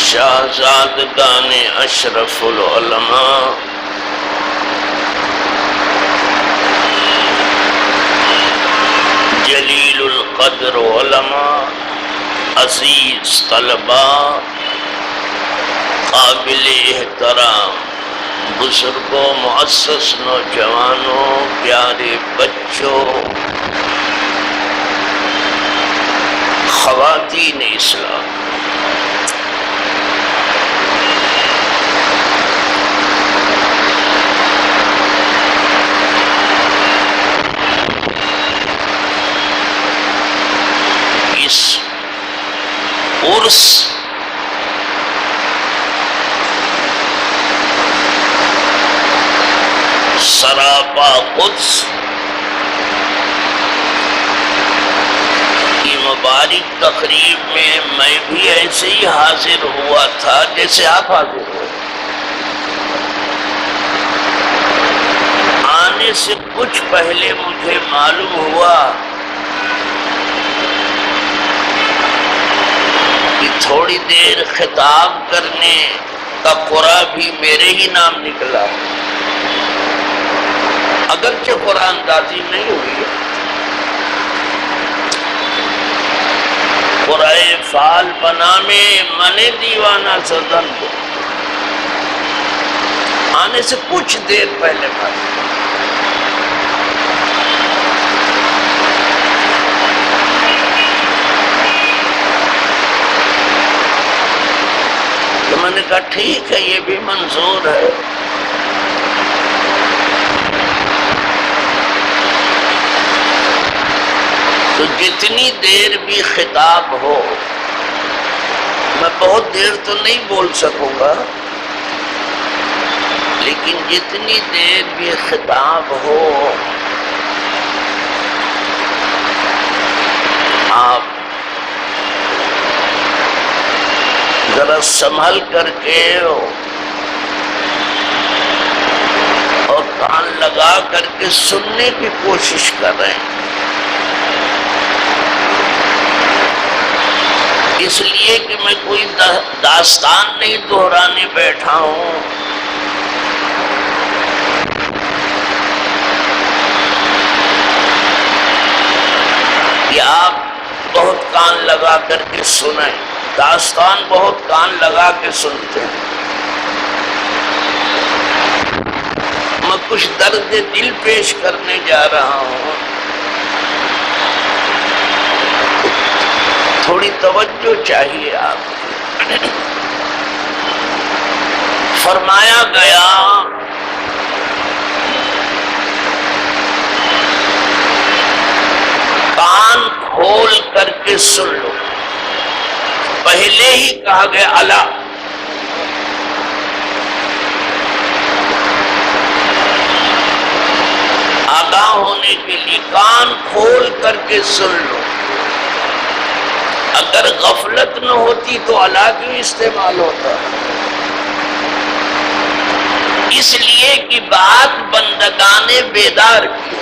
شاہزادگان اشرف العلماء جلیل القدر علماء، عزیز طلباء، قابل احترام بزرگوں، معزز نوجوانوں، پیارے بچوں، خواتین اسلام، اس عرس سراپا قدس کی مبارک تقریب میں میں بھی ایسے ہی حاضر ہوا تھا جیسے آپ حاضر ہوئے۔ آنے سے کچھ پہلے مجھے معلوم ہوا کہ تھوڑی دیر خطاب کرنے کا قرآن بھی میرے ہی نام نکلا، اگرچہ قرآن دازی نہیں ہوئی ہے۔ قرآن فعال بنا میں من دیوانہ سدن کو آنے سے کچھ دیر پہلے بات، تو میں نے کہا ٹھیک ہے، یہ بھی منظور ہے۔ تو جتنی دیر بھی خطاب ہو، میں بہت دیر تو نہیں بول سکوں گا، لیکن جتنی دیر بھی خطاب ہو آپ ذرا سنبھل کر کے اور کان لگا کر کے سننے کی کوشش کر رہے ہیں، اس لیے کہ میں کوئی داستان نہیں دہرانے بیٹھا ہوں، کہ آپ بہت کان لگا کر کے سنیں، داستان بہت کان لگا کے سنتے ہیں۔ میں کچھ درد دل پیش کرنے جا رہا ہوں، تھوڑی توجہ چاہیے آپ کی۔ فرمایا گیا کان کھول کر کے سن لو، پہلے ہی کہا گیا الا، آگاہ ہونے کے لیے کان کھول کر کے سن لو۔ اگر غفلت نہ ہوتی تو الا کیوں استعمال ہوتا؟ اس لیے کہ بات بندگان بیدار کی،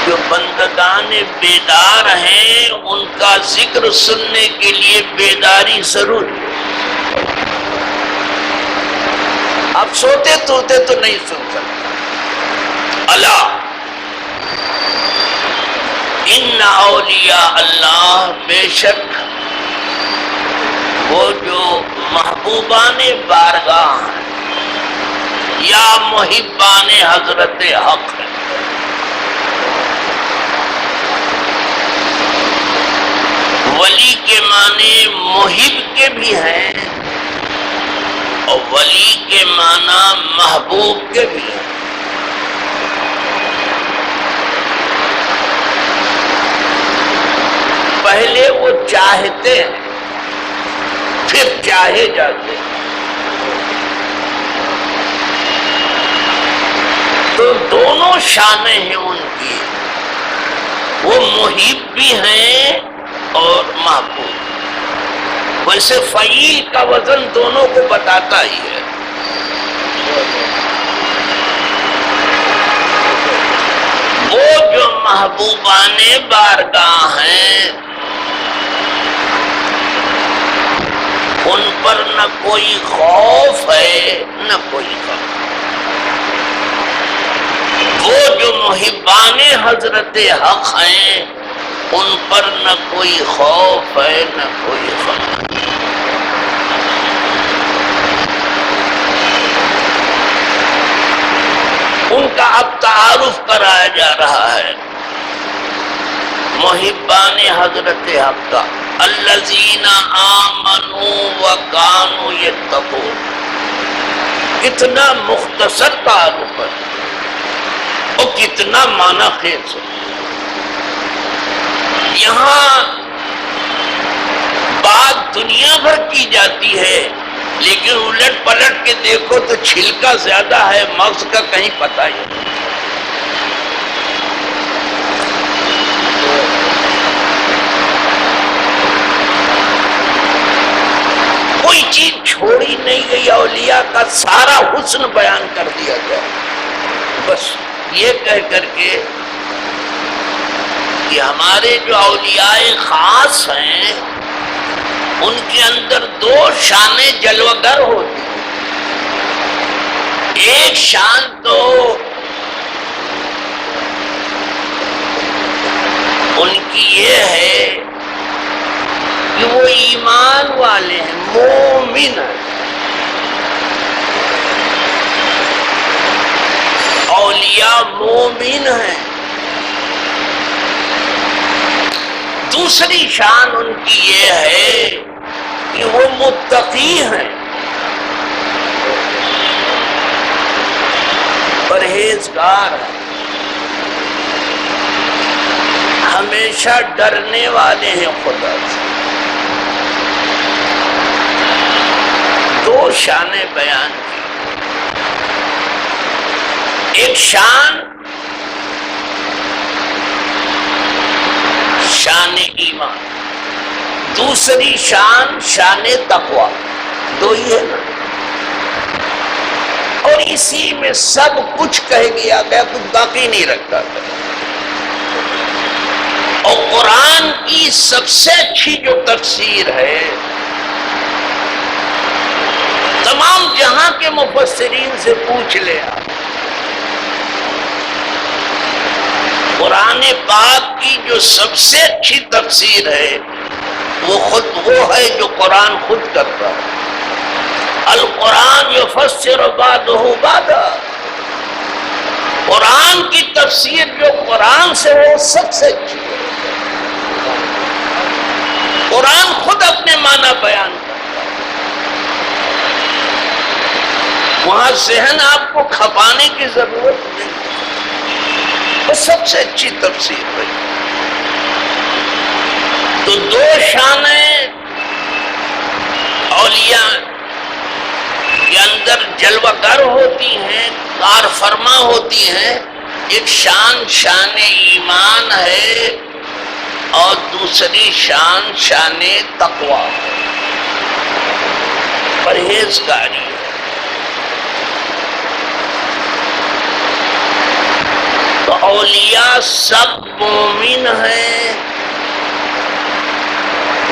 جو بندگان بیدار ہیں ان کا ذکر سننے کے لیے بیداری ضروری ہے۔ آپ سوتے تو نہیں سن سکتے۔ الا ان اولیاء اللہ، بے شک وہ جو محبوبان بارگاہ ہیں یا محبان حضرت حق ہیں، ولی کے معنی محب کے بھی ہیں اور ولی کے معنی محبوب کے بھی ہیں۔ پہلے وہ چاہتے ہیں پھر چاہے جاتے ہیں، تو دونوں شانیں ہیں ان کی، وہ محب بھی ہیں اور محبوب۔ ویسے فعیل کا وزن دونوں کو بتاتا ہی ہے۔ وہ جو محبوبان بارگاہ ہیں پر نہ کوئی خوف ہے نہ کوئی غم۔ وہ جو محبان حضرت حق ہیں ان پر نہ کوئی خوف ہے نہ کوئی غم۔ ان کا اب تعارف کرایا جا رہا ہے محبان حضرت حق کا، الذین آمنوا وکانوا یتقون۔ کتنا مختصر تعارف ہے اور کتنا معنی خیز ہے۔ یہاں بات دنیا بھر کی جاتی ہے لیکن الٹ پلٹ کے دیکھو تو چھلکا زیادہ ہے، مغز کا کہیں پتہ ہی نہیں۔ کوئی چیز چھوڑی نہیں گئی، اولیاء کا سارا حسن بیان کر دیا گیا۔ بس یہ کہہ کر کے کہ ہمارے جو اولیاء خاص ہیں ان کے اندر دو شانیں جلوگر ہوتی ہیں۔ ایک شان تو ان کی یہ ہے کہ وہ ایمان والے ہیں، مومن ہیں، اولیاء مومن ہیں۔ دوسری شان ان کی یہ ہے کہ وہ متقی ہیں، پرہیزگار ہیں، ہمیشہ ڈرنے والے ہیں خدا سے۔ دو شانیں بیان کی، ایک شان شان ایمان، دوسری شان شان تقوی، دو ہی ہے نا۔ اور اسی میں سب کچھ کہہ گیا گیا، کچھ باقی نہیں رکھا گیا۔ اور قرآن کی سب سے اچھی جو تفسیر ہے، تمام جہاں کے مفسرین سے پوچھ لے آپ، قرآن پاک کی جو سب سے اچھی تفسیر ہے وہ ہے جو قرآن خود کرتا ہے۔ القرآن یفسر بعضہ بعضا، قرآن کی تفسیر جو قرآن سے ہو سب سے اچھی ہے۔ قرآن خود اپنے معنی بیان کرتا ہے، وہاں ذہن آپ کو کھپانے کی ضرورت نہیں، وہ سب سے اچھی تفسیر ہے۔ تو دو شانیں اولیاء کے اندر جلوہ گر ہوتی ہیں، کار فرما ہوتی ہیں۔ ایک شان شان ایمان ہے اور دوسری شان شان تقوی، پرہیزگاری ہے۔ تو اولیاء سب مومن ہیں،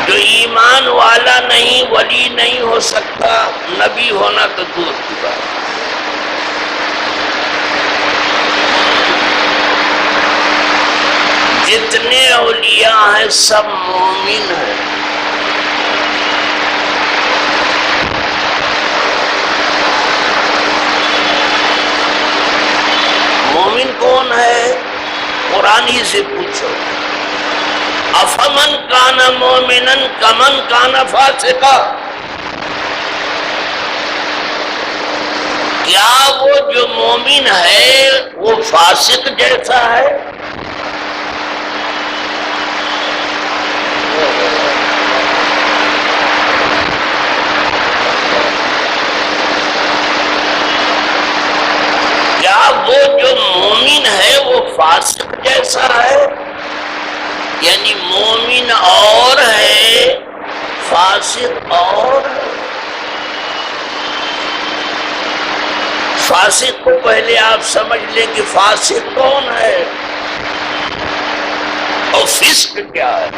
جو ایمان والا نہیں ولی نہیں ہو سکتا، نبی ہونا تو دور کی بات۔ جتنے اولیاء ہیں سب مومن ہیں۔ مومن کون ہے؟ قرآن ہی سے پوچھو۔ افمن کان مومنا کمن کان فاسقا، کیا وہ جو مومن ہے وہ فاسق جیسا ہے؟ کیا وہ جو مومن ہے وہ فاسق جیسا ہے؟ یعنی مومن اور ہے، فاسق اور ہے۔ فاسق کو پہلے آپ سمجھ لیں کہ فاسق کون ہے اور فسق کیا ہے۔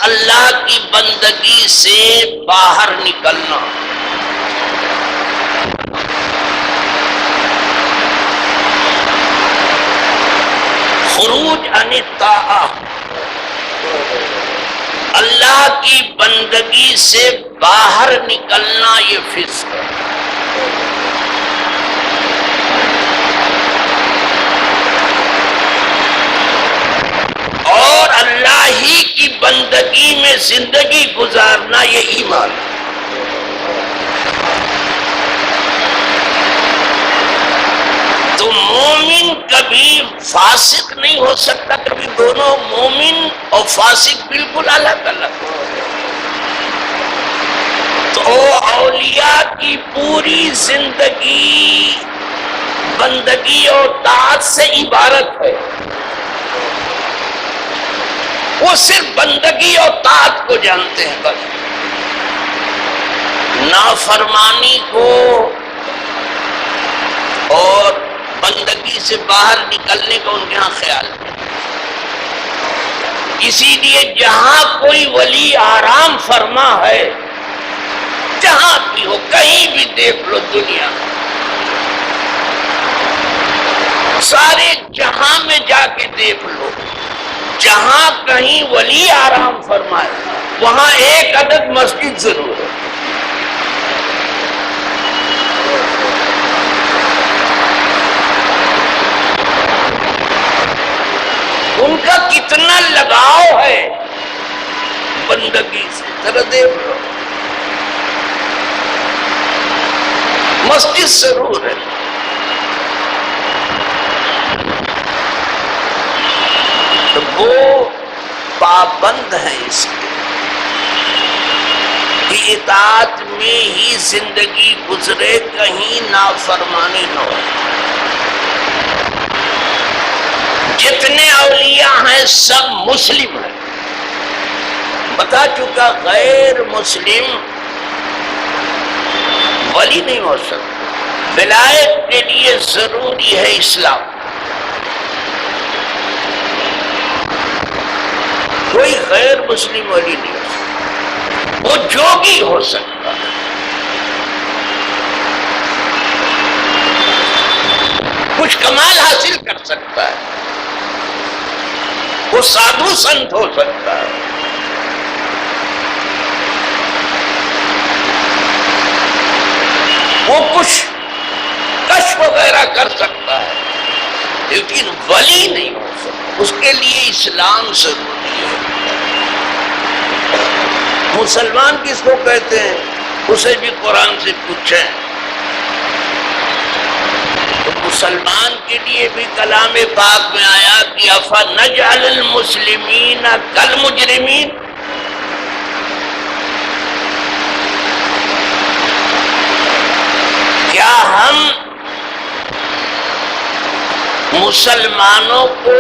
اللہ کی بندگی سے باہر نکلنا، خروج عن الطاعہ، اللہ کی بندگی سے باہر نکلنا، یہ فسق ہے۔ اور اللہ ہی کی بندگی میں زندگی گزارنا، یہ ایمان ہے۔ تو مومن کبھی فاسق نہیں ہو سکتا، کبھی دونوں مومن اور فاسق بالکل الگ الگ۔ تو اولیاء کی پوری زندگی بندگی اور طاعت سے عبارت ہے، وہ صرف بندگی اور طاعت کو جانتے ہیں بس، نافرمانی کو اور بندگی سے باہر نکلنے کا ان کے ہاں خیال ہے۔ اسی لیے جہاں کوئی ولی آرام فرما ہے، جہاں بھی ہو، کہیں بھی دیکھ لو دنیا میں، سارے جہاں میں جا کے دیکھ لو، جہاں کہیں ولی آرام فرمائے وہاں ایک عدد مسجد ضرور ہے۔ ان کا کتنا لگاؤ ہے بندگی سے، ذرا دیکھ لو، مسجد ضرور ہے۔ تو وہ پابند ہیں اس کے کہ اطاعت میں ہی زندگی گزرے، کہیں نافرمانی نہ ہو۔ جتنے اولیاء ہیں سب مسلم ہیں، بتا چکا، غیر مسلم ولی نہیں ہو سکتا۔ ولایت کے لیے ضروری ہے اسلام۔ کوئی غیر مسلم ولی نہیں ہو سکتا، وہ جوگی ہو سکتا ہے، کچھ کمال حاصل کر سکتا ہے، وہ سادھو سنت ہو سکتا ہے، وہ کچھ کشف وغیرہ کر سکتا ہے، لیکن ولی نہیں ہو سکتا۔ اس کے لیے اسلام ضروری ہے۔ مسلمان کس کو کہتے ہیں؟ اسے بھی قرآن سے پوچھیں۔ تو مسلمان کے لیے بھی کلام پاک میں آیا کہ افنجعل المسلمین کالمجرمین، کیا ہم مسلمانوں کو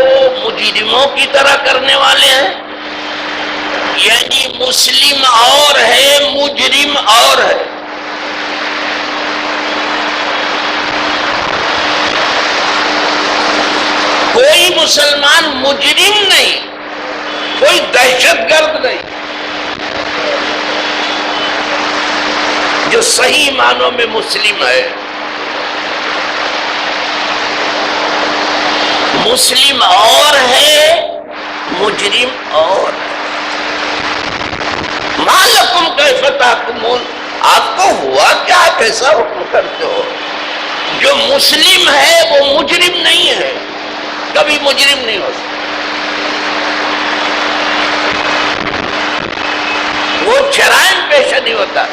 مجرموں کی طرح کرنے والے ہیں؟ یعنی مسلم اور ہے، مجرم اور ہے۔ کوئی مسلمان مجرم نہیں، کوئی دہشت گرد نہیں، جو صحیح معنوں میں مسلم ہے۔ مسلم اور ہے، مجرم اور ہے۔ ما لکم کیف تحکمون، آپ کو ہوا کیا، آپ ایسا حکم کرتے ہو؟ جو مسلم ہے وہ مجرم نہیں ہے، کبھی مجرم نہیں ہو سکتا، وہ جرائم پیشہ نہیں ہوتا۔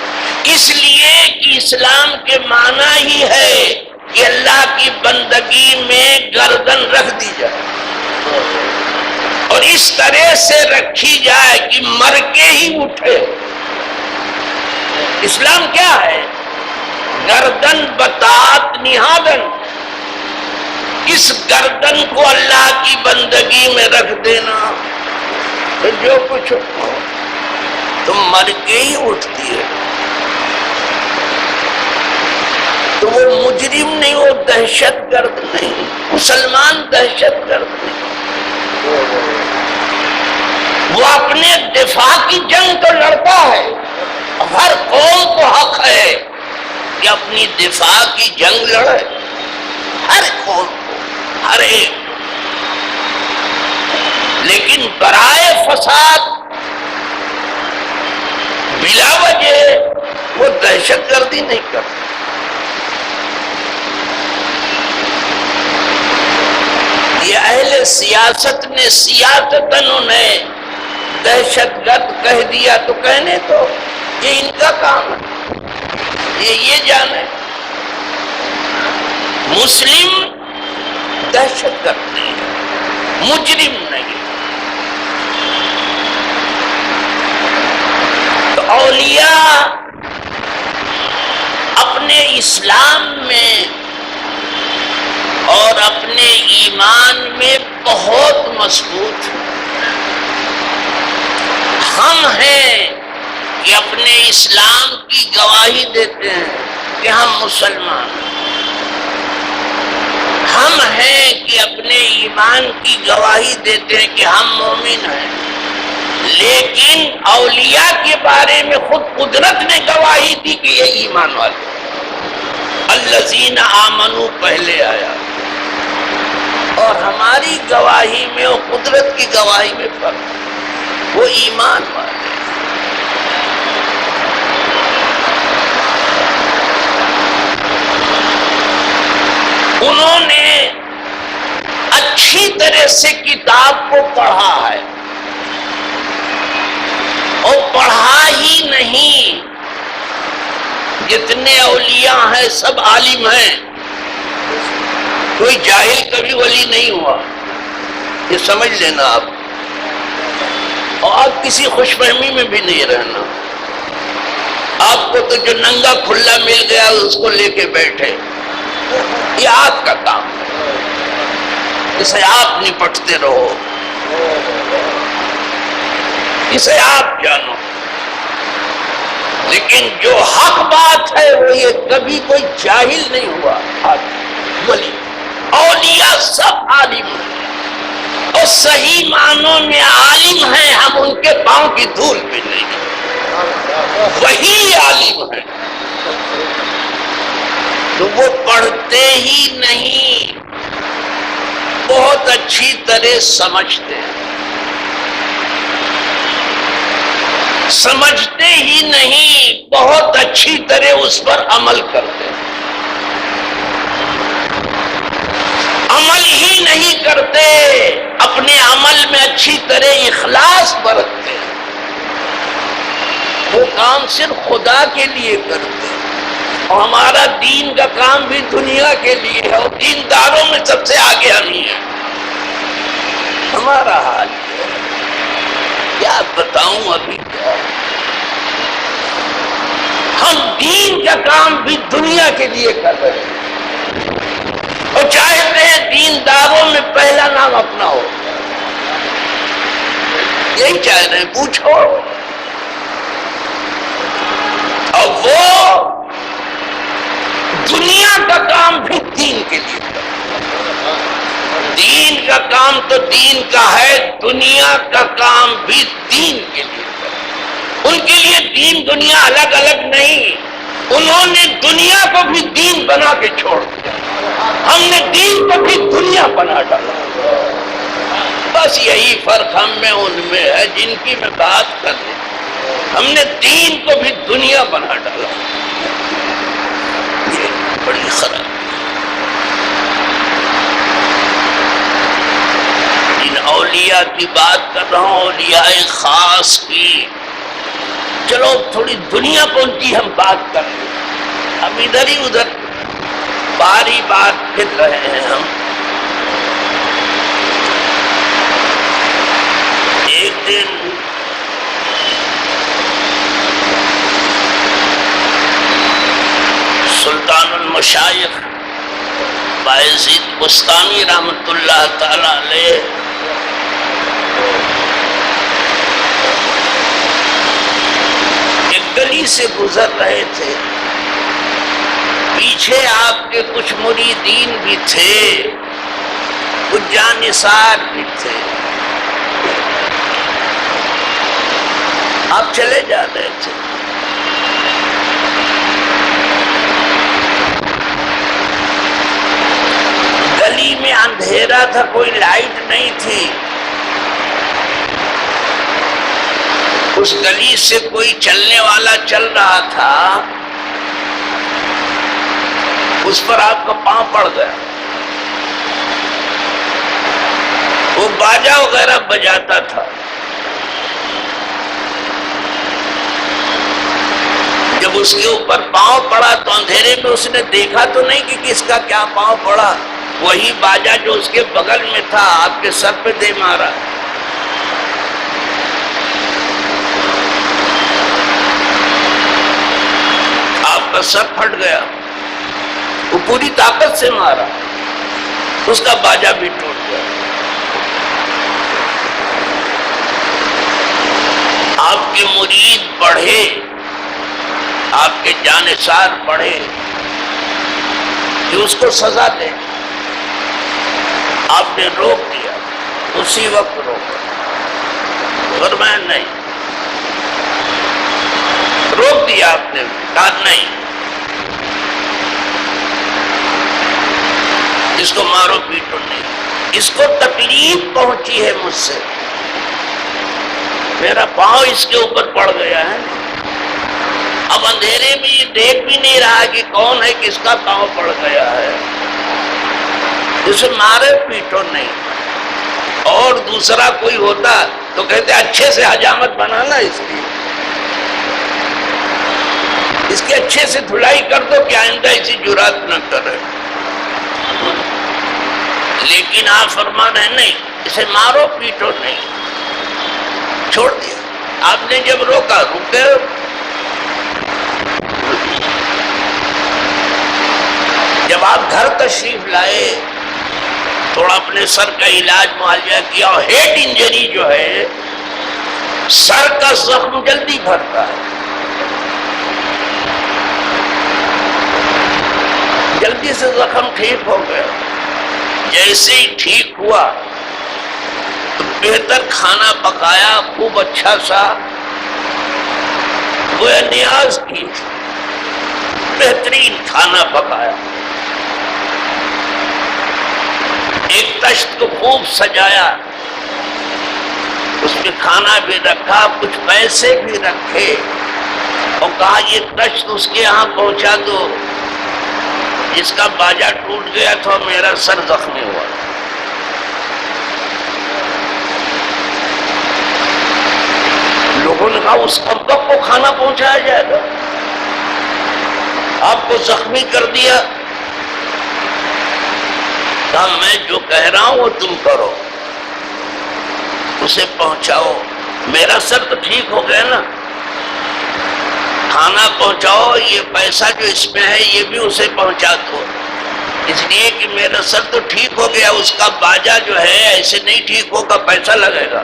اس لیے کہ اسلام کے معنی ہی ہے کہ اللہ کی بندگی میں گردن رکھ دی جائے، اور اس طرح سے رکھی جائے کہ مر کے ہی اٹھے۔ اسلام کیا ہے؟ گردن بطاعت نہادن، اس گردن کو اللہ کی بندگی میں رکھ دینا، تو جو کچھ ہو تم مر کے ہی اٹھتی ہے۔ تو وہ مجرم نہیں، وہ دہشت گرد نہیں، مسلمان دہشت گرد نہیں، وہ اپنے اپنے دفاع کی جنگ تو لڑتا ہے، ہر قوم کو حق ہے کہ اپنی دفاع کی جنگ لڑے، ہر قوم کو، ہر ایک، لیکن برائے فساد بلا وجہ وہ دہشت گردی نہیں کرتا۔ یہ اہل سیاست نے سیاستن انہیں دہشت گرد کہہ دیا تو کہنے تو یہ ان کا کام ہے، یہ جانے مسلم دہشت گرد نہیں ہے، مجرم نہیں۔ تو اولیاء اپنے اسلام میں اور اپنے ایمان میں بہت مضبوط ہیں۔ ہم ہیں کہ اپنے اسلام کی گواہی دیتے ہیں کہ ہم مسلمان ہیں، ہم ہیں کہ اپنے ایمان کی گواہی دیتے ہیں کہ ہم مومن ہیں، لیکن اولیاء کے بارے میں خود قدرت نے گواہی دی کہ یہ ایمان والے، الذین آمنوا پہلے آیا، اور ہماری گواہی میں اور قدرت کی گواہی میں فرق، وہ ایمان والے۔ انہوں نے اچھی طرح سے کتاب کو پڑھا ہے، اور پڑھا ہی نہیں، جتنے اولیاء ہیں سب عالم ہیں، کوئی جاہل کبھی ولی نہیں ہوا، یہ سمجھ لینا آپ، اور آپ کسی خوش فہمی میں بھی نہیں رہنا۔ آپ کو تو جو ننگا کھلا مل گیا اس کو لے کے بیٹھے، یہ آپ کا کام ہے، اسے آپ نپٹتے رہو، اسے آپ جانو، لیکن جو حق بات ہے وہ یہ کبھی کوئی جاہل نہیں ہوا ولی۔ اولیاء سب عالم ہیں، اور صحیح معنوں میں عالم ہیں، ہم ان کے پاؤں کی دھول پہ نہیں، وہی عالم ہیں، تو وہ پڑھتے ہی نہیں، بہت اچھی طرح سمجھتے ہیں، سمجھتے ہی نہیں، بہت اچھی طرح اس پر عمل کرتے ہیں، عمل ہی نہیں کرتے، اپنے عمل میں اچھی طرح اخلاص برتتے ہیں، وہ کام صرف خدا کے لیے کرتے ہیں، اور ہمارا دین کا کام بھی دنیا کے لیے ہے، اور دینداروں میں سب سے آگے ہم ہی ہیں، ہمارا حال کیا بتاؤں ابھی کیا، ہم دین کا کام بھی دنیا کے لیے کر رہے ہیں، اور چاہتے ہیں دینداروں میں پہلا نام اپنا ہو، یہی چاہ رہے ہیں، پوچھو، اور وہ دنیا کا کام بھی دین کے لیے کرتے، دین کا کام تو دین کا ہے، دنیا کا کام بھی دین کے لیے کرتے، ان کے لیے دین دنیا الگ الگ نہیں، انہوں نے دنیا کو بھی دین بنا کے چھوڑ دیا، ہم نے دین کو بھی دنیا بنا ڈالا، بس یہی فرق ہم میں ان میں ہے جن کی میں بات کر رہی ہوں، ہم نے دین کو بھی دنیا بنا ڈالا، یہ بڑی خراب، جن اولیاء کی بات کر رہا ہوں، اولیاء خاص کی، چلو تھوڑی دنیا پہنچی ہم بات کر رہے ہیں، اب ادھر ہی ادھر باری بات پھر رہے ہیں ہم۔ ایک دن سلطان المشائخ بایزید بستانی رحمت اللہ تعالی علیہ ایک گلی سے گزر رہے تھے، پیچھے آپ کے کچھ مریدین بھی تھے، کچھ جانثار بھی تھے، اندھیرا تھا، کوئی لائٹ نہیں تھی، اس گلی سے کوئی چلنے والا چل رہا تھا، اس پر آپ کا پاؤں پڑ گیا، وہ باجا وغیرہ بجاتا تھا، جب اس کے اوپر پاؤں پڑا تو اندھیرے میں اس نے دیکھا تو نہیں کہ کس کا کیا پاؤں پڑا، وہی باجا جو اس کے بغل میں تھا آپ کے سر پہ دے مارا۔ آپ کا سر پھٹ گیا، وہ پوری طاقت سے مارا، اس کا باجا بھی ٹوٹ گیا۔ آپ کے مرید بڑھے، آپ کے جانثار بڑھے کہ اس کو سزا دے، آپ نے روک دیا، اسی وقت روکا، فرمایا نہیں، روک دیا آپ نے، کہا نہیں، اس کو مارو پیٹو نہیں، اس کو تکلیف پہنچی ہے مجھ سے، میرا پاؤں اس کے اوپر پڑ گیا ہے، اب اندھیرے میں یہ دیکھ بھی نہیں رہا کہ کون ہے، کس کا پاؤں پڑ گیا ہے، اسے مارے پیٹو نہیں۔ اور دوسرا کوئی ہوتا تو کہتے اچھے سے حجامت بنانا، اس کی اچھے سے دھلائی کر دو کہ آئندہ ایسی جرات نہ کرے، لیکن آپ فرمان ہے نہیں، اسے مارو پیٹو نہیں، چھوڑ دیا۔ آپ نے جب روکا، رکے، جب آپ گھر تشریف لائے، تھوڑا اپنے سر کا علاج معالجہ کیا، اور ہیڈ انجری جو ہے، سر کا زخم جلدی بھرتا ہے، جلدی سے زخم ٹھیک ہو گیا، جیسے ہی ٹھیک ہوا تو بہتر کھانا پکایا، خوب اچھا سا، وہ نیاز کی بہترین کھانا پکایا، ایک تشت کو خوب سجایا، اس میں کھانا بھی رکھا، کچھ پیسے بھی رکھے، اور کہا یہ تشت اس کے یہاں پہنچا دو جس کا باجا ٹوٹ گیا تھا، میرا سر زخمی ہوا۔ لوگوں نے کہا اس کمبخت کو کھانا پہنچایا جائے گا، آپ کو زخمی کر دیا، کہا میں جو کہہ رہا ہوں وہ تم کرو، اسے پہنچاؤ، میرا سر تو ٹھیک ہو گیا نا، کھانا پہنچاؤ، یہ پیسہ جو اس میں ہے یہ بھی اسے پہنچا دو، اس لیے کہ میرا سر تو ٹھیک ہو گیا، اس کا باجا جو ہے ایسے نہیں ٹھیک ہوگا، پیسہ لگے گا۔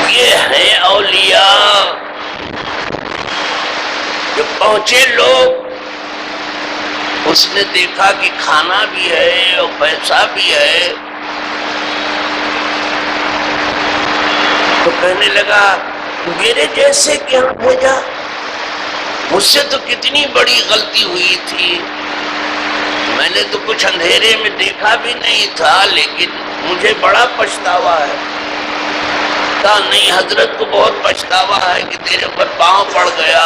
یہ ہے اولیاء، جو پہنچے لوگ، اس نے دیکھا کہ کھانا بھی ہے اور پیسہ بھی ہے، تو کہنے لگا میرے جیسے کیا بھیجا، مجھ سے تو کتنی بڑی غلطی ہوئی تھی، میں نے تو کچھ اندھیرے میں دیکھا بھی نہیں تھا، لیکن مجھے بڑا پچھتاوا ہے۔ کہا نہیں، حضرت کو بہت پچھتاوا ہے کہ تیرے پر پاؤں پڑ گیا،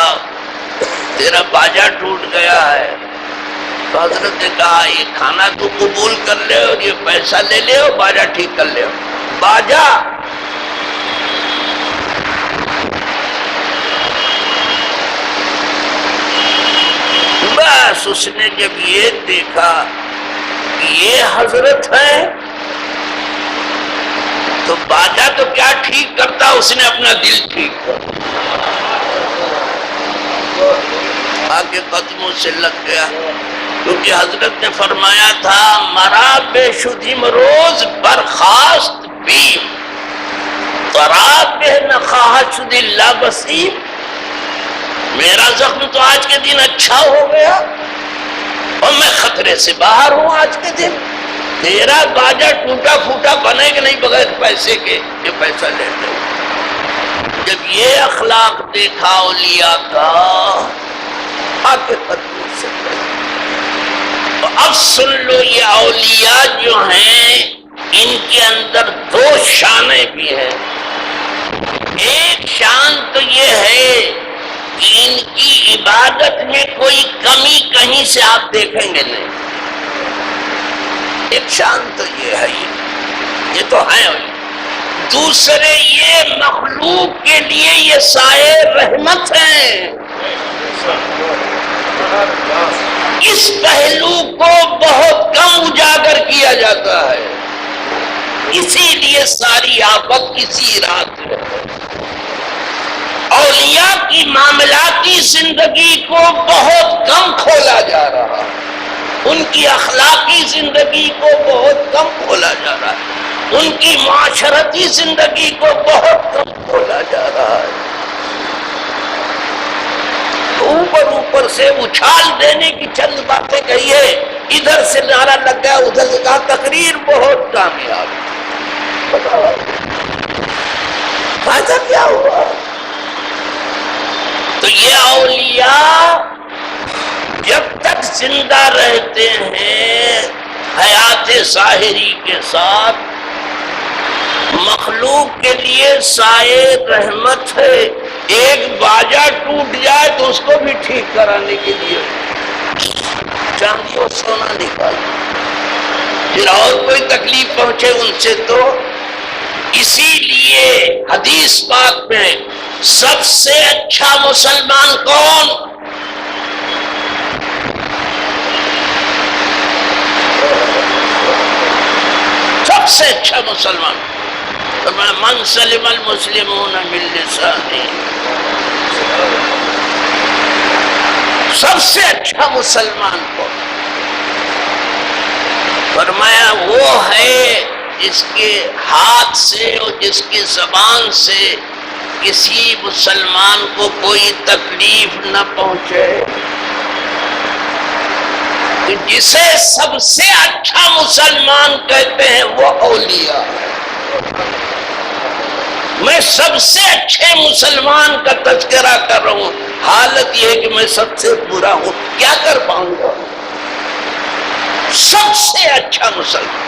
تیرا باجا ٹوٹ گیا ہے۔ تو حضرت نے کہا یہ کھانا تو قبول کر لے اور یہ پیسہ لے لے اور باجا ٹھیک کر لے۔ باجا بس اس نے جب یہ دیکھا کہ یہ حضرت ہے تو باجا تو کیا ٹھیک کرتا، اس نے اپنا دل ٹھیک کر آگے قدموں سے لگ گیا، کیونکہ حضرت نے فرمایا تھا مرا بے شدیم روز برخاست بیم، قراب بے نخواہت شد اللہ بسیم، میرا زخم تو آج کے دن اچھا ہو گیا اور میں خطرے سے باہر ہوں آج کے دن، تیرا باجا ٹوٹا پھوٹا بنے کہ نہیں بغیر پیسے کے، یہ پیسہ لے لو۔ جب یہ اخلاق دیکھا اولیاء کا اٹھا کے قدموں سے لے۔ تو اب سن لو، یہ اولیاء جو ہیں ان کے اندر دو شانیں بھی ہیں۔ ایک شان تو یہ ہے کہ ان کی عبادت میں کوئی کمی کہیں سے آپ دیکھیں گے نہیں۔ ایک شان تو یہ ہے، یہ تو ہے۔ دوسرے یہ مخلوق کے لیے یہ سائے رحمت ہیں۔ اس پہلو کو بہت کم اجاگر کیا جاتا ہے، اسی لیے ساری آفت اسی رات میں۔ اولیاء کی معاملاتی زندگی کو بہت کم کھولا جا رہا ہے، ان کی اخلاقی زندگی کو بہت کم کھولا جا رہا ہے، ان کی معاشرتی زندگی کو بہت کم کھولا جا رہا ہے۔ اوپر سے اچھال دینے کی چند باتیں کہی ہے، ادھر سے نعرہ لگ گیا، ادھر سے کہا تقریر بہت کامیاب۔ فائدہ کیا ہوا؟ تو یہ اولیاء جب تک زندہ رہتے ہیں حیات ظاہری کے ساتھ، مخلوق کے لیے سائے رحمت ہے۔ ایک باجا ٹوٹ جائے تو اس کو بھی ٹھیک کرانے کے لیے چاندی اور سونا نکال، پھر اور کوئی تکلیف پہنچے ان سے تو۔ اسی لیے حدیث پاک میں سب سے اچھا مسلمان کون؟ سب سے اچھا مسلمان من سلم المسلمون من لسانه، سب سے اچھا مسلمان کو فرمایا وہ ہے جس کے ہاتھ سے اور جس کی زبان سے کسی مسلمان کو کوئی تکلیف نہ پہنچے۔ جسے سب سے اچھا مسلمان کہتے ہیں وہ اولیاء ہے۔ میں سب سے اچھے مسلمان کا تذکرہ کر رہا ہوں، حالت یہ ہے کہ میں سب سے برا ہوں، کیا کر پاؤں گا؟ سب سے اچھا مسلمان۔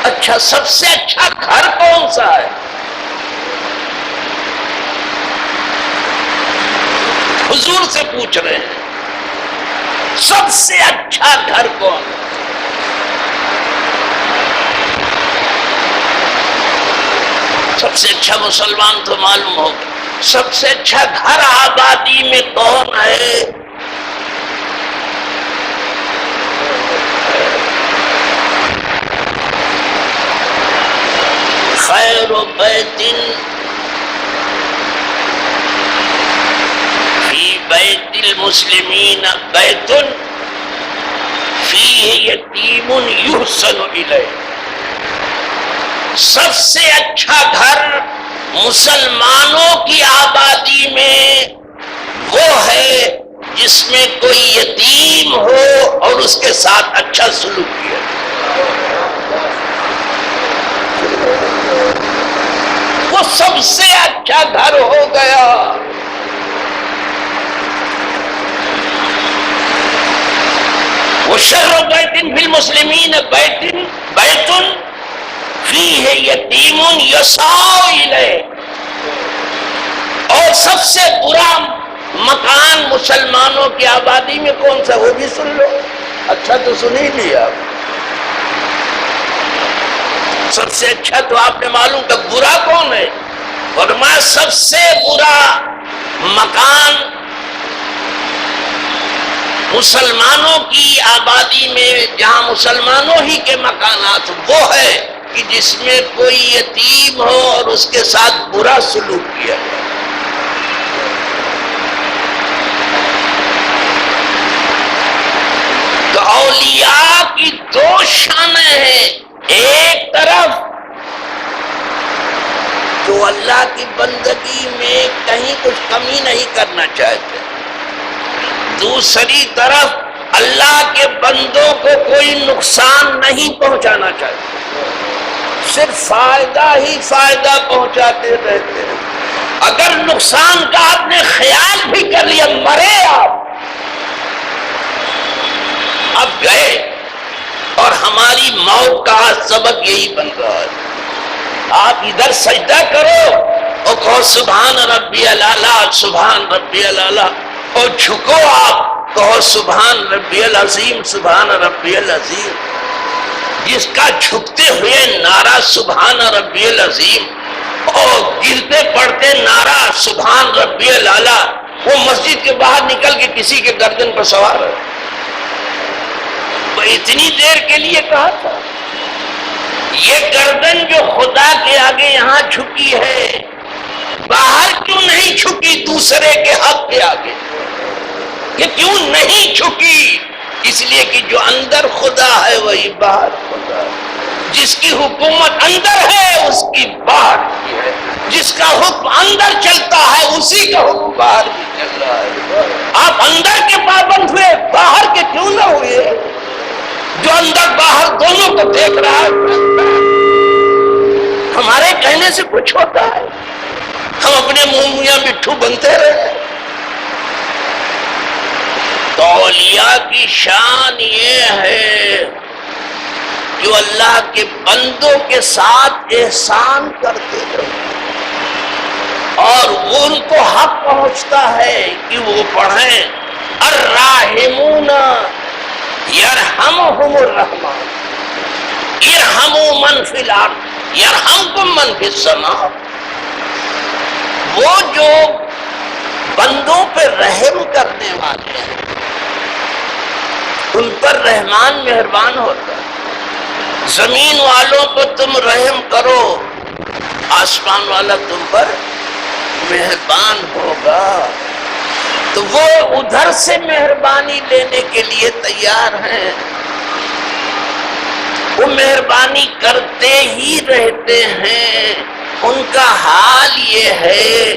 اچھا، سب سے اچھا گھر کون سا ہے؟ حضور سے پوچھ رہے ہیں سب سے اچھا گھر کون ہے؟ سب سے اچھا مسلمان تو معلوم ہوگا۔ سب سے اچھا گھر آبادی میں کون ہے؟ خیر بیت فی بیت المسلمین بیت فیہ یتیم یحسن الیہ۔ سب سے اچھا گھر مسلمانوں کی آبادی میں وہ ہے جس میں کوئی یتیم ہو اور اس کے ساتھ اچھا سلوک کیا۔ وہ سب سے اچھا گھر ہو گیا۔ وشر بیت فی المسلمین بیت فیہ یتیم یسعی الیہ۔ اور سب سے برا مکان مسلمانوں کی آبادی میں کون سا؟ وہ بھی سن لو، اچھا تو سن ہی لیا۔ سب سے اچھا تو آپ نے معلوم تھا، برا کون ہے؟ فرمایا سب سے برا مکان مسلمانوں کی آبادی میں جہاں مسلمانوں ہی کے مکانات وہ ہے کہ جس میں کوئی یتیم ہو اور اس کے ساتھ برا سلوک کیا جائے۔ تو اولیاء کی دو شانیں ہیں، ایک طرف جو اللہ کی بندگی میں کہیں کچھ کمی نہیں کرنا چاہتے، دوسری طرف اللہ کے بندوں کو کوئی نقصان نہیں پہنچانا چاہتے، صرف فائدہ ہی فائدہ پہنچاتے رہتے ہیں۔ اگر نقصان کا آپ نے خیال بھی کر لیا، مرے آپ اب گئے اور ہماری موت کا سبب یہی بن رہا ہے. آپ ادھر سجدہ کرو اور کہو سبحان ربی الاعلی سبحان ربی الاعلی، اور جھکو آپ کہو سبحان ربی العظیم سبحان ربی العظیم. جس کا جھکتے ہوئے نعرہ سبحان ربی العظیم اور گرتے پڑتے نعرہ سبحان ربی الاعلی، وہ مسجد کے باہر نکل کے کسی کے گردن پر سوار ہے. وہ اتنی دیر کے لیے کہا تھا. یہ گردن جو خدا کے آگے یہاں جھکی ہے، باہر کیوں نہیں جھکی دوسرے کے حق کے آگے؟ یہ کیوں نہیں جھکی؟ اس لیے کہ جو اندر خدا ہے وہی باہر خدا ہے. جس کی حکومت اندر ہے اس کی باہر کی ہے. جس کا حکم اندر چلتا ہے اسی کا حکم باہر بھی چل رہا ہے. آپ اندر کے پابند ہوئے، باہر کے کیوں نہ ہوئے؟ جو اندر باہر دونوں کو دیکھ رہا ہے. ہمارے کہنے سے کچھ ہوتا ہے؟ ہم اپنے منہ میاں مٹھو بنتے رہے. تو اولیاء کی شان یہ ہے جو اللہ کے بندوں کے ساتھ احسان کرتے رہے، اور وہ ان کو حق پہنچتا ہے کہ وہ پڑھیں الراحمون یرحمہم الرحمن ارحموا من فی الارض یرحمکم من فی السماء. وہ جو بندوں پہ رحم کرنے والے ہیں ان پر رحمان مہربان ہوتا ہے. زمین والوں کو تم رحم کرو، آسمان والا تم پر مہربان ہوگا. تو وہ ادھر سے مہربانی لینے کے لیے تیار ہیں. وہ مہربانی کرتے ہی رہتے ہیں. ان کا حال یہ ہے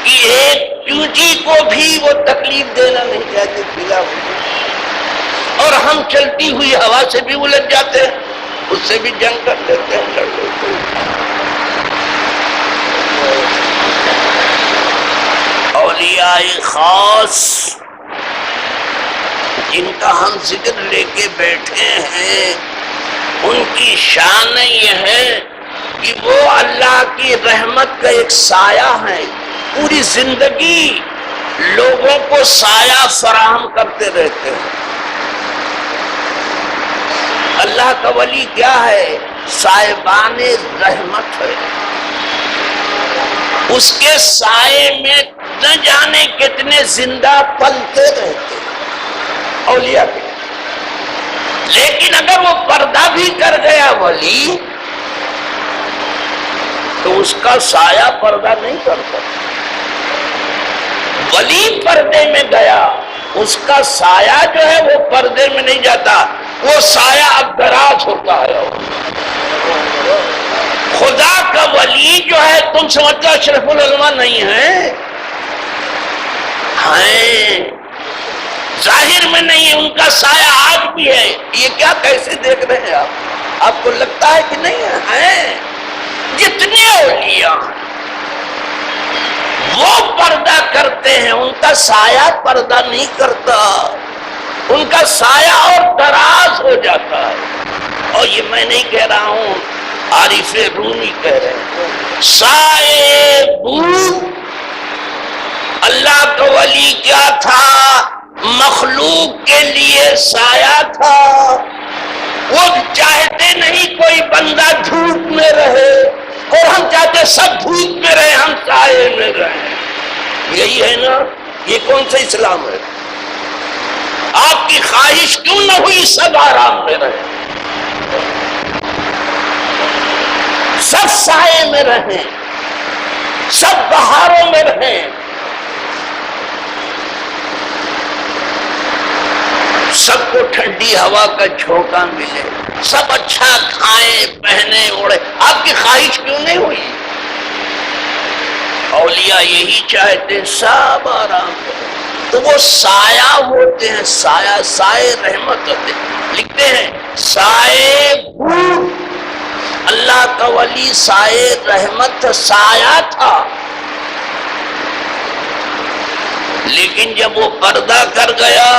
کہ ایک چونٹی کو بھی وہ تکلیف دینا نہیں چاہتے پھیلا ہوئی. اور ہم چلتی ہوئی ہوا سے بھی الجھ جاتے ہیں، اس سے بھی جنگ کر لیتے ہیں، لڑ لیتے ہیں. اولیاء خاص جن کا ہم ذکر لے کے بیٹھے ہیں، ان کی شان یہ ہے کہ وہ اللہ کی رحمت کا ایک سایہ ہے. پوری زندگی لوگوں کو سایہ فراہم کرتے رہتے ہیں. اللہ کا ولی کیا ہے؟ صاحبان رحمت ہے. اس کے سائے میں نہ جانے کتنے زندہ پلتے رہتے اولیاء کے. لیکن اگر وہ پردہ بھی کر گیا ولی تو اس کا سایہ پردہ نہیں کرتا. ولی پردے میں گیا، اس کا سایہ جو ہے وہ پردے میں نہیں جاتا، وہ سایہ اب دراز ہوتا ہے. خدا کا ولی جو ہے تم سمجھتے اشرف العلماء نہیں ہے؟ ہیں، ظاہر میں نہیں، ان کا سایہ آج بھی ہے. یہ کیا کیسے دیکھ رہے ہیں آپ کو لگتا ہے کہ نہیں ہے؟ جتنے اولیاء وہ پردہ کرتے ہیں، ان کا سایہ پردہ نہیں کرتا. ان کا سایہ اور دراز ہو جاتا ہے. اور یہ میں نہیں کہہ رہا ہوں، عارف رومی کہہ رہے ہیں. سائے بود اللہ کا ولی کیا تھا؟ مخلوق کے لیے سایہ تھا. وہ چاہتے نہیں کوئی بندہ دھوپ میں رہے، اور ہم چاہتے سب دھوپ میں رہے، ہم سائے میں رہے. یہی ہے نا؟ یہ کون سا اسلام ہے؟ آپ کی خواہش کیوں نہ ہوئی سب آرام میں رہے، سب سائے میں رہیں، سب بہاروں میں رہیں، سب کو ٹھنڈی ہوا کا جھونکا ملے، سب اچھا کھائیں پہنے اوڑھے. آپ کی خواہش کیوں نہیں ہوئی؟ اولیاء یہی چاہتے سب آرام کریں. تو وہ سایہ ہوتے ہیں، سایہ سائے رحمت ہوتے ہیں. لکھتے ہیں سائے بود، اللہ کا ولی سائے رحمت سایہ تھا. لیکن جب وہ پردہ کر گیا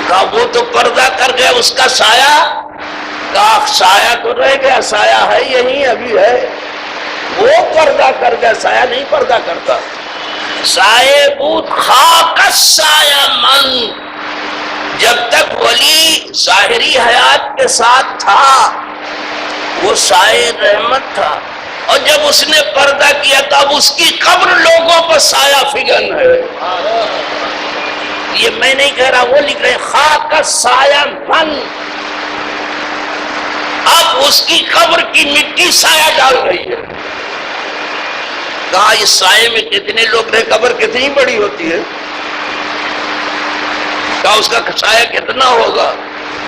کہا وہ تو پردہ کر گیا، اس کا سایہ؟ کہا سایہ تو رہ گیا، سایہ ہے یہی ابھی ہے، وہ پردہ کر گیا، سایہ نہیں پردہ کرتا۔ سایہ بود خاک سایہ من، جب تک ولی ظاہری حیات کے ساتھ تھا وہ سایہ رحمت تھا، اور جب اس نے پردہ کیا تب اس کی قبر لوگوں پر سایہ فگن ہے۔ یہ میں نہیں کہہ رہا، وہ لکھ رہے خاک سایہ من، اب اس کی قبر کی مٹی سایہ ڈال رہی ہے۔ کہا اس سائے میں کتنے لوگ رہے، قبر کتنی بڑی ہوتی ہے؟ کہا اس کا سایہ کتنا ہوگا؟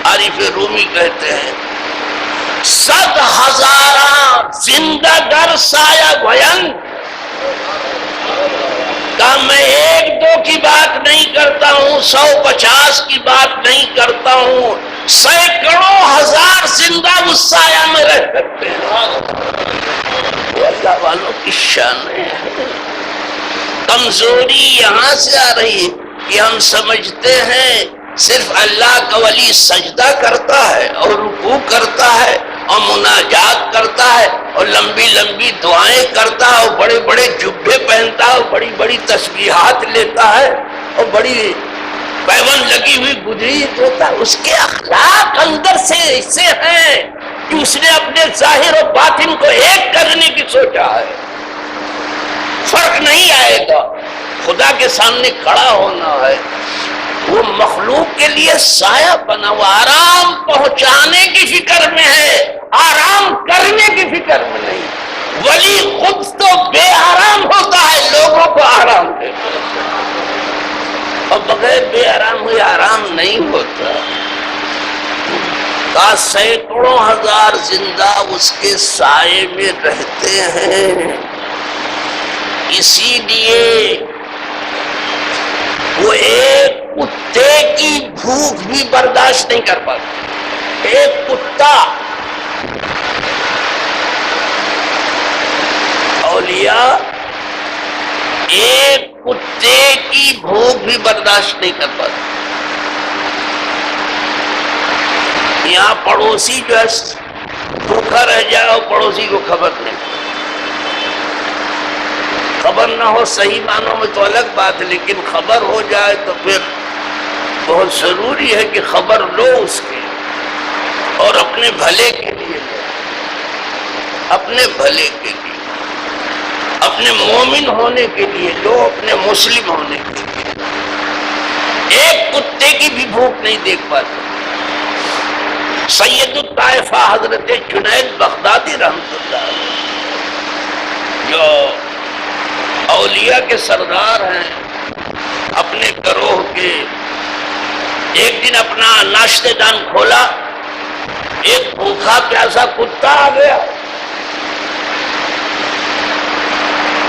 عارف رومی کہتے ہیں 100,000 زندہ گر سایہ بھین۔ کہا میں 1-2 کی بات نہیں کرتا ہوں، 150 کی بات نہیں کرتا ہوں، سینکڑوں ہزار زندہ اس سایہ میں رہ سکتے ہیں۔ وہ اللہ والوں کی شان ہے۔ کمزوری یہاں سے آ رہی ہے کہ ہم سمجھتے ہیں صرف اللہ کا ولی سجدہ کرتا ہے اور رکوع کرتا ہے اور مناجات کرتا ہے اور لمبی لمبی دعائیں کرتا ہے اور بڑے بڑے جبے پہنتا ہے اور بڑی بڑی تسبیحات لیتا ہے اور بڑی پیون لگی ہوئی گدری دیتا ہے۔ اس کے اخلاق اندر سے ایسے ہیں کہ اس نے اپنے ظاہر و باطن کو ایک کرنے کی سوچا ہے۔ فرق نہیں آئے گا، خدا کے سامنے کھڑا ہونا ہے۔ وہ مخلوق کے لیے سایہ بنا، وہ آرام پہنچانے کی فکر میں ہے، آرام کرنے کی فکر میں نہیں۔ ولی خود تو بے آرام ہوتا ہے، لوگوں کو آرام دیتا ہے، اور بغیر بے آرام ہوئے آرام نہیں ہوتا۔ کا سینکڑوں ہزار زندہ اس کے سائے میں رہتے ہیں، اسی لیے وہ ایک کتے کی بھوک بھی برداشت نہیں کر پاتا۔ ایک کتا، اولیاء ایک کتے کی بھوک بھی برداشت نہیں کر پاتے۔ یہاں پڑوسی جو ہے بھوکا رہ جائے اور پڑوسی کو خبر نہیں، خبر نہ ہو صحیح معنوں میں تو الگ بات ہے، لیکن خبر ہو جائے تو پھر بہت ضروری ہے کہ خبر لو اس کی، اور اپنے بھلے کے لیے لو، اپنے بھلے کے لیے، اپنے مومن ہونے کے لیے لو، اپنے مسلم ہونے کے لیے۔ ایک کتے کی بھی بھوک نہیں دیکھ پاتے۔ سید الطائفہ حضرت جنید بغدادی رحمۃ اللہ علیہ، جو اولیاء کے سردار ہیں، اپنے گروہ کے، ایک دن اپنا ناشتے دان کھولا، ایک بھوکا پیاسا کتا آ گیا۔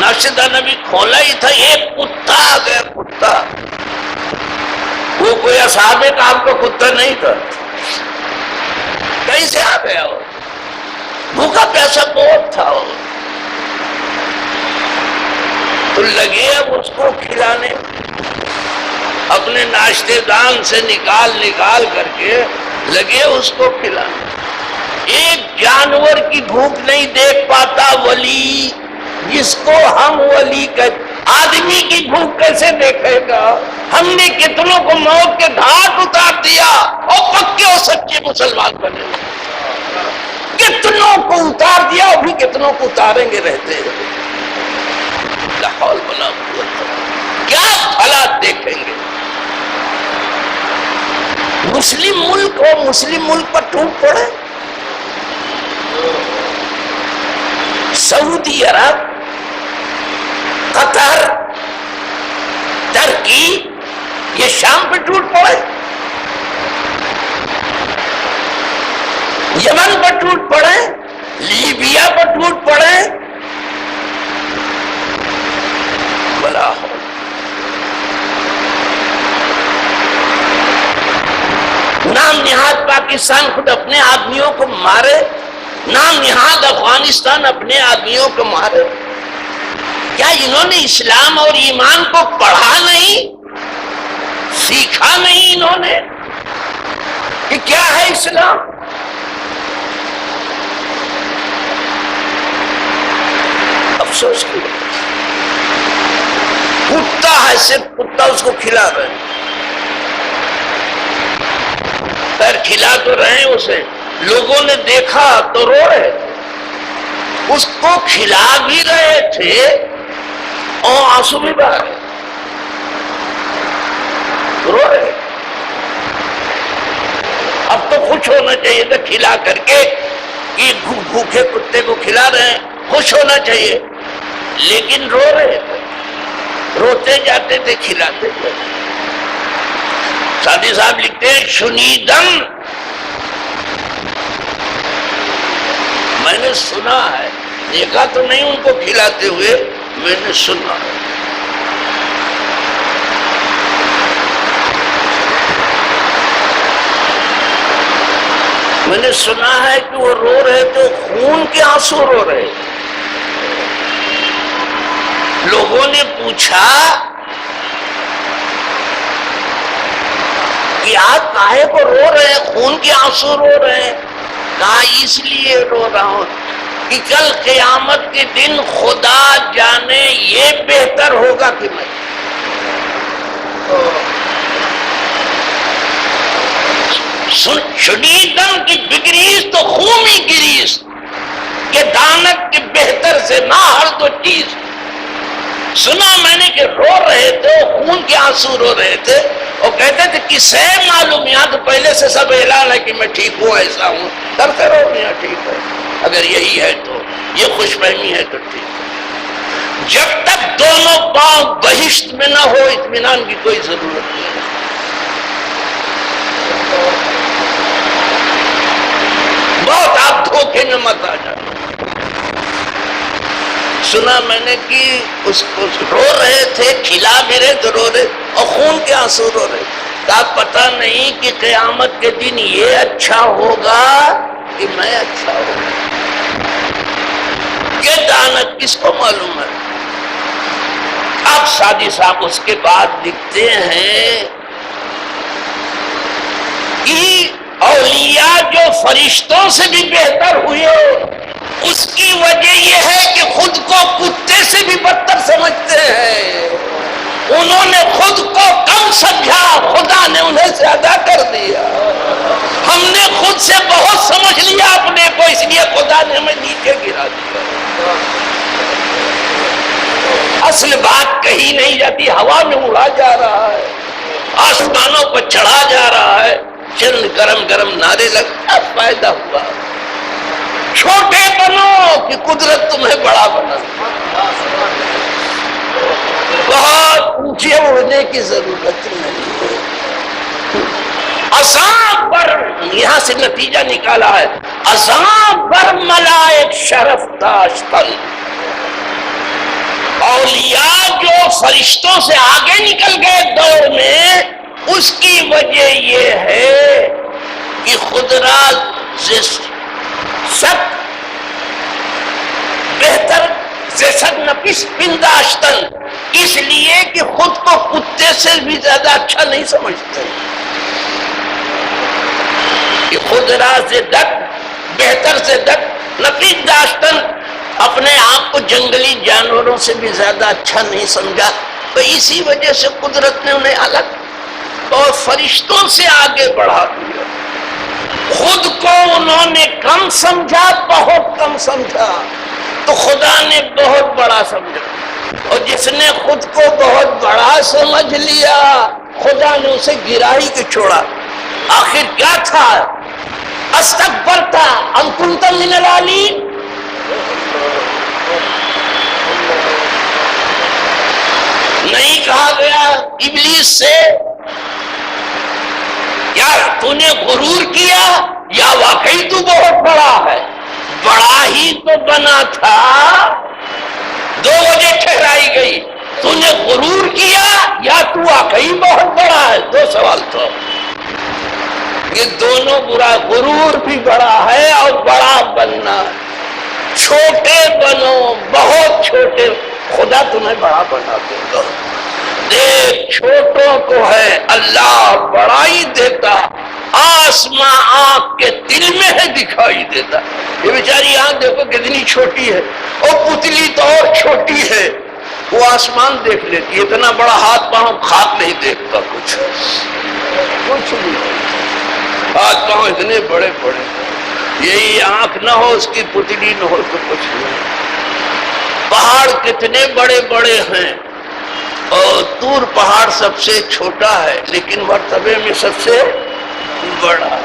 ناشتے دان ابھی کھولا ہی تھا، ایک کتا آ گیا۔ کتا وہ کوئی اصحاب کہف کا کتا نہیں تھا، کہیں سے آ گیا، وہ بھوکا پیاسا بہت تھا، وہ تو لگے اب اس کو کھلانے، اپنے ناشتے دان سے نکال کر کے لگے اس کو کھلانے۔ ایک جانور کی بھوک نہیں دیکھ پاتا ولی، جس کو ہم ولی کہتے۔ آدمی کی بھوک کیسے دیکھے گا؟ ہم نے کتنوں کو موت کے گھاٹ اتار دیا اور پکے اور سچے مسلمان بنے، کتنوں کو اتار دیا اور بھی کتنوں کو اتاریں گے رہتے ہیں۔ لا حول ولا قوت، کیا بھلا دیکھیں گے؟ مسلم ملک ہو، مسلم ملک پر ٹوٹ پڑے، سعودی عرب، قطر، ترکی، یہ شام پہ ٹوٹ پڑے، یمن پر ٹوٹ پڑے، لیبیا پر ٹوٹ پڑے، بلا ہو۔ نام نہاد پاکستان خود اپنے آدمیوں کو مارے، نام نہاد افغانستان اپنے آدمیوں کو مارے۔ کیا انہوں نے اسلام اور ایمان کو پڑھا نہیں، سیکھا نہیں انہوں نے؟ کہ کیا ہے اسلام. افسوس کی بات، کتا ہے، صرف کتا اس کو کھلا رہے ہیں. خیر کھلا تو رہے ہیں اسے، لوگوں نے دیکھا تو رو رہے تھے. اس کو کھلا بھی رہے تھے اور آنسو بھی بہا رہے تھے، رو رہے. اب تو خوش ہونا چاہیے تھا کھلا کر کے کہ بھوکے کتے کو کھلا رہے ہیں، خوش ہونا چاہیے، لیکن رو رہے تھے. روتے جاتے تھے، کھلاتے تھے. سادی صاحب لکھتے ہیں شنیدم، میں نے سنا ہے، دیکھا تو نہیں ان کو کھلاتے ہوئے، میں نے سنا ہے. میں نے سنا ہے کہ وہ رو رہے تھے، خون کے آنسو رو رہے تھے. لوگوں نے پوچھا کہ آپ کاہے کو رو رہے ہیں، خون کے آنسو رو رہے ہیں؟ کہا اس لیے رو رہا ہوں کہ کل قیامت کے دن خدا جانے یہ بہتر ہوگا کہ میں. شنیدم کی بگریز تو خون ہی گریز، کہ دانت کے بہتر سے نہ ہر دو چیز. سنا میں نے کہ رو رہے تھے، خون کے آنسو رو رہے تھے، اور کہتے تھے کسے معلوم، یہاں تو پہلے سے سب اعلان ہے کہ میں ٹھیک ہوں، ایسا ہوں، کرتے رہو میاں ٹھیک ہے، اگر یہی ہے تو یہ خوش فہمی ہے تو ٹھیک ہے. جب تک دونوں پاؤں بہشت میں نہ ہو اطمینان کی کوئی ضرورت نہیں. بہت آپ دھوکے میں مت آ جائیں. سنا میں نے کہ اس کو رو رہے تھے، کھلا بھی رہے تو رو رہے، اور خون کے آنسو رو رہے. کہا پتہ نہیں کہ قیامت کے دن یہ اچھا ہوگا کہ میں اچھا ہوگا. یہ دانت کس کو معلوم ہے. اب سادی صاحب اس کے بعد لکھتے ہیں کہ اولیاء جو فرشتوں سے بھی بہتر ہوئے، اس کی وجہ یہ ہے کہ خود کو کتے سے بھی بدتر سمجھتے ہیں. انہوں نے خود کو کم سمجھا، خدا نے انہیں زیادہ کر دیا. ہم نے خود سے بہت سمجھ لیا اپنے کو، اس لیے خدا نے ہمیں نیچے گرا دیا. اصل بات کہیں نہیں جاتی، ہوا میں اڑا جا رہا ہے، آسمانوں پر چڑھا جا رہا ہے. چند گرم گرم نعرے لگتا، فائدہ ہوا. چھوٹے بنو کہ قدرت تمہیں بڑا بنا. بہت اونچے اڑنے کی ضرورت نہیں. عذاب پر، یہاں سے نتیجہ نکالا ہے، عذاب پر ملائک شرف داشتن. اولیاء جو فرشتوں سے آگے نکل گئے دور میں، اس کی وجہ یہ ہے کہ خود را سب بہتر زیسد نفس پنداشتن، اس لیے کہ خود کو کتے سے بھی زیادہ اچھا نہیں سمجھتے. کہ خود را زدت بہتر زدت نفس داشتن، اپنے آپ کو جنگلی جانوروں سے بھی زیادہ اچھا نہیں سمجھا. تو اسی وجہ سے قدرت نے انہیں الگ اور فرشتوں سے آگے بڑھا دیا. خود کو انہوں نے کم سمجھا، بہت کم سمجھا، تو خدا نے بہت بڑا سمجھا. اور جس نے خود کو بہت بڑا سمجھ لیا، خدا نے اسے گرا ہی کے چھوڑا. آخر کیا تھا؟ استکبرت ام کنت من العالین. نہیں کہا گیا ابلیس سے یا تو نے غرور کیا یا واقعی تو بہت بڑا ہے؟ بڑا ہی تو بنا تھا. دو وجہ ٹھہرائی گئی، تو نے غرور کیا یا تو واقعی بہت بڑا ہے. دو سوال تو یہ دونوں برا، غرور بھی بڑا ہے اور بڑا بننا. چھوٹے بنو، بہت چھوٹے، خدا تمہیں بڑا بنا دے گا. دیکھ چھوٹوں کو ہے اللہ بڑائی دیتا. آج آسمان آنکھ کے دل میں ہے دکھائی دیتا. یہ بیچاری آنکھ دیکھو کتنی چھوٹی ہے، اور پتلی تو اور چھوٹی ہے، وہ آسمان دیکھ لیتی ہے. اتنا بڑا ہاتھ پاؤں کھاک نہیں دیکھتا، کچھ نہیں. ہاتھ پاؤں اتنے بڑے بڑے، یہی آنکھ نہ ہو، اس کی پتلی نہ ہو تو کچھ نہیں. پہاڑ کتنے بڑے بڑے ہیں، اور طور پہاڑ سب سے چھوٹا ہے لیکن مرتبے میں سب سے بڑا.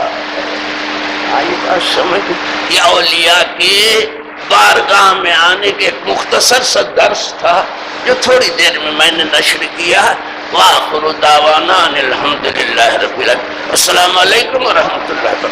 آئی بات سمجھ؟ یہ اولیاء کے بارگاہ میں آنے کے ایک مختصر سا درس تھا جو تھوڑی دیر میں نے نشر کیا. وآخر دعوانا ان الحمدللہ رب العالمین. السلام علیکم ورحمۃ اللہ.